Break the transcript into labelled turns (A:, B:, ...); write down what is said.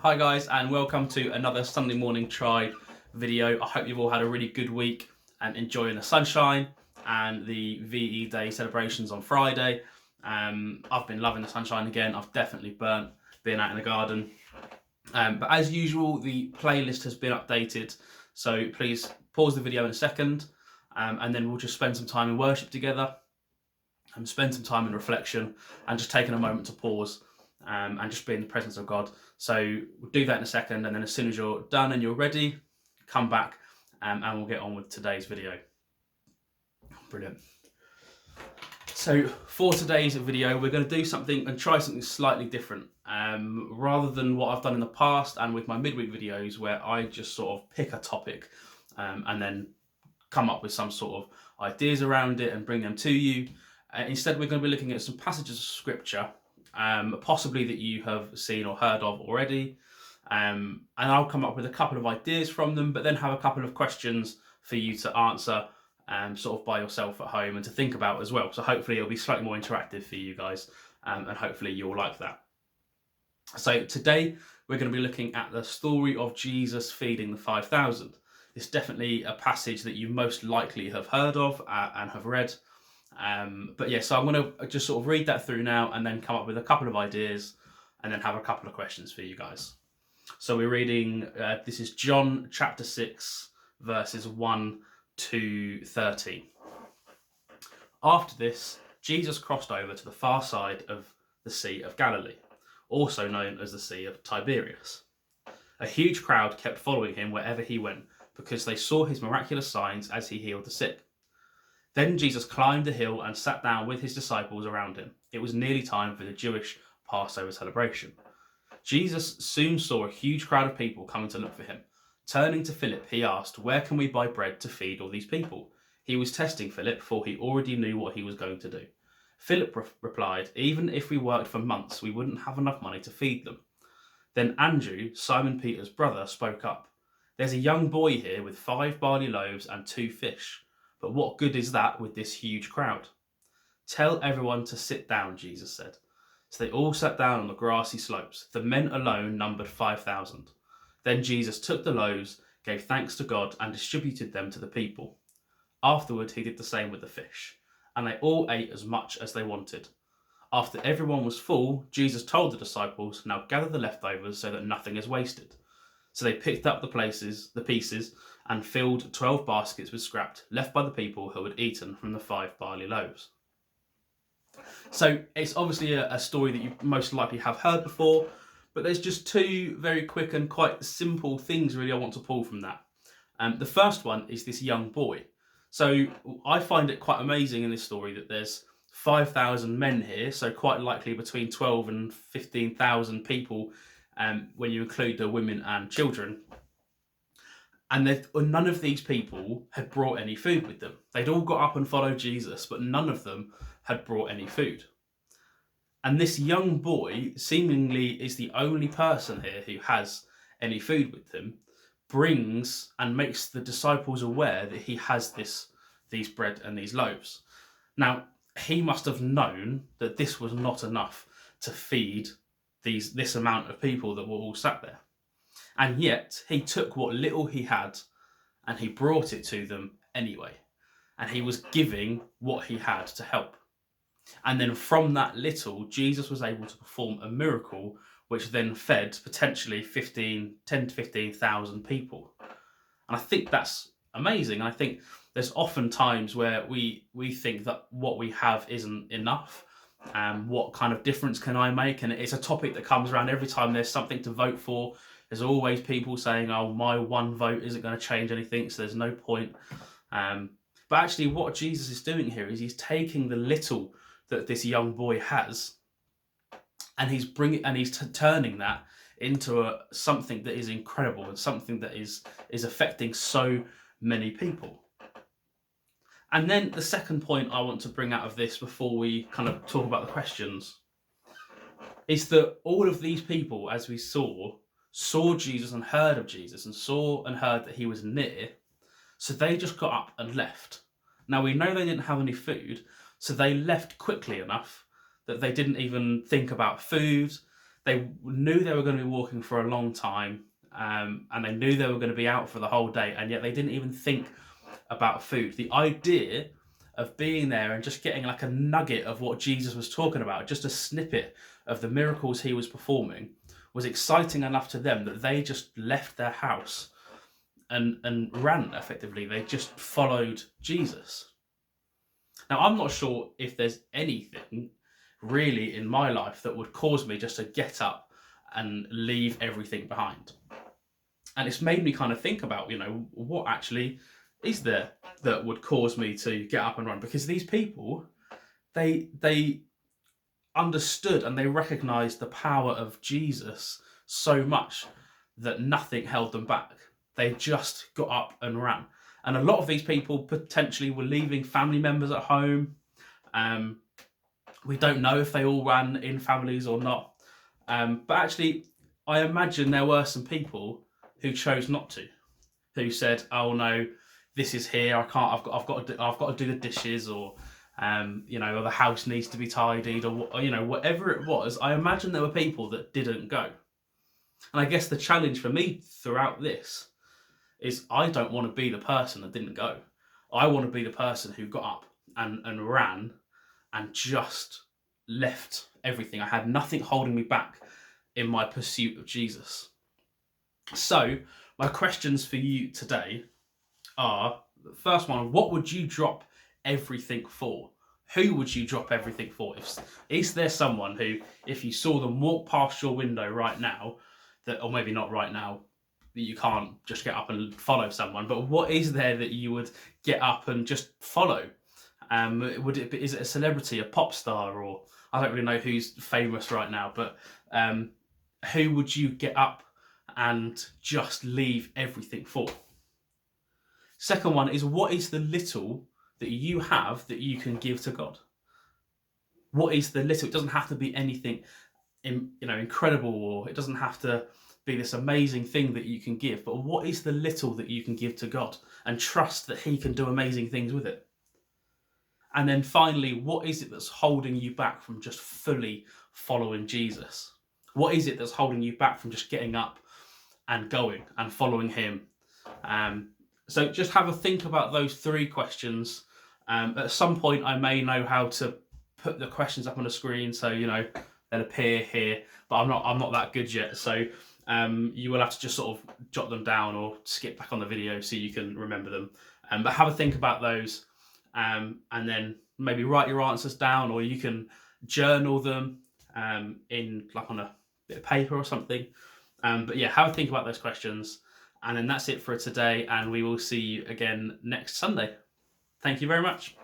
A: Hi guys, and welcome to another Sunday morning try video. I hope you've all had a really good week and enjoying the sunshine and the VE Day celebrations on Friday. I've been loving the sunshine again. I've definitely burnt being out in the garden. But as usual, the playlist has been updated. So please pause the video in a second, and then we'll just spend some time in worship together and spend some time in reflection and just taking a moment to pause and just be in the presence of God. So we'll do that in a second, and then as soon as you're done and you're ready, come back and we'll get on with today's video. Brilliant. So for today's video, we're going to do something and try something slightly different. Rather than what I've done in the past and with my midweek videos where I just sort of pick a topic and then come up with some sort of ideas around it and bring them to you. Instead, we're going to be looking at some passages of scripture, possibly that you have seen or heard of already. And I'll come up with a couple of ideas from them, but then have a couple of questions for you to answer sort of by yourself at home and to think about as well. So hopefully it'll be slightly more interactive for you guys, and hopefully you'll like that. So today we're going to be looking at the story of Jesus feeding the 5,000. It's definitely a passage that you most likely have heard of and have read. But yeah, so I'm going to just sort of read that through now and then come up with a couple of ideas and then have a couple of questions for you guys. So we're reading, this is John chapter 6, verses 1 to 13. After this, Jesus crossed over to the far side of the Sea of Galilee, also known as the Sea of Tiberias. A huge crowd kept following him wherever he went because they saw his miraculous signs as he healed the sick. Then Jesus climbed the hill and sat down with his disciples around him. It was nearly time for the Jewish Passover celebration. Jesus soon saw a huge crowd of people coming to look for him. Turning to Philip, he asked, "Where can we buy bread to feed all these people?" He was testing Philip, for he already knew what he was going to do. Philip replied, "Even if we worked for months, we wouldn't have enough money to feed them." Then Andrew, Simon Peter's brother, spoke up. "There's a young boy here with 5 barley loaves and 2 fish. But what good is that with this huge crowd?" "Tell everyone to sit down," Jesus said. So they all sat down on the grassy slopes. The men alone numbered 5,000. Then Jesus took the loaves, gave thanks to God, and distributed them to the people. Afterward, he did the same with the fish, and they all ate as much as they wanted. After everyone was full, Jesus told the disciples, "Now gather the leftovers so that nothing is wasted." So they picked up the pieces, and filled 12 baskets with scraps left by the people who had eaten from the 5 barley loaves. So it's obviously a story that you most likely have heard before, but there's just 2 very quick and quite simple things really I want to pull from that. The first one is this young boy. So I find it quite amazing in this story that there's 5,000 men here, so quite likely between 12 and 15,000 people when you include the women and children. And none of these people had brought any food with them. They'd all got up and followed Jesus, but none of them had brought any food. And this young boy seemingly is the only person here who has any food with him, brings and makes the disciples aware that he has these bread and these loaves. Now, he must have known that this was not enough to feed this amount of people that were all sat there. And yet he took what little he had and he brought it to them anyway. And he was giving what he had to help. And then from that little, Jesus was able to perform a miracle which then fed potentially 10 to 15,000 people. And I think that's amazing. I think there's often times where we think that what we have isn't enough. What kind of difference can I make? And it's a topic that comes around every time there's something to vote for. There's always people saying, "Oh, my one vote isn't going to change anything, so there's no point." But actually what Jesus is doing here is he's taking the little that this young boy has and he's turning that into something that is incredible and something that is affecting so many people. And then the second point I want to bring out of this before we kind of talk about the questions is that all of these people, as we saw Jesus and heard of Jesus and saw and heard that he was near, so they just got up and left. Now we know they didn't have any food, so they left quickly enough that they didn't even think about food. They knew they were going to be walking for a long time, and they knew they were going to be out for the whole day, and yet they didn't even think about food. The idea of being there and just getting like a nugget of what Jesus was talking about, just a snippet of the miracles he was performing, was exciting enough to them that they just left their house and ran effectively. They just followed Jesus. Now, I'm not sure if there's anything really in my life that would cause me just to get up and leave everything behind. And it's made me kind of think about, what actually is there that would cause me to get up and run? Because these people, they understood and they recognized the power of Jesus so much that nothing held them back. They just got up and ran. And a lot of these people potentially were leaving family members at home. We don't know if they all ran in families or not. But actually, I imagine there were some people who chose not to, who said, "Oh no, this is here. I can't. I've got to do the dishes, or or the house needs to be tidied, or whatever it was." I imagine there were people that didn't go. And I guess the challenge for me throughout this is I don't want to be the person that didn't go. I want to be the person who got up and ran and just left everything. I had nothing holding me back in my pursuit of Jesus. So my questions for you today are, the first one, what would you drop everything for? Who would you drop everything for? Is there someone who, if you saw them walk past your window right now, or maybe not right now, that you can't just get up and follow someone, but what is there that you would get up and just follow? Is it a celebrity, a pop star, or I don't really know who's famous right now, but who would you get up and just leave everything for? Second one is, what is the little that you have that you can give to God? What is the little? It doesn't have to be anything incredible, or it doesn't have to be this amazing thing that you can give, but what is the little that you can give to God and trust that he can do amazing things with it? And then finally, what is it that's holding you back from just fully following Jesus? What is it that's holding you back from just getting up and going and following him? So just have a think about those three questions. At some point, I may know how to put the questions up on the screen, so they'll appear here, but I'm not that good yet. So you will have to just sort of jot them down or skip back on the video so you can remember them. But have a think about those, and then maybe write your answers down, or you can journal them in on a bit of paper or something. But yeah, have a think about those questions. And then that's it for today, and we will see you again next Sunday. Thank you very much.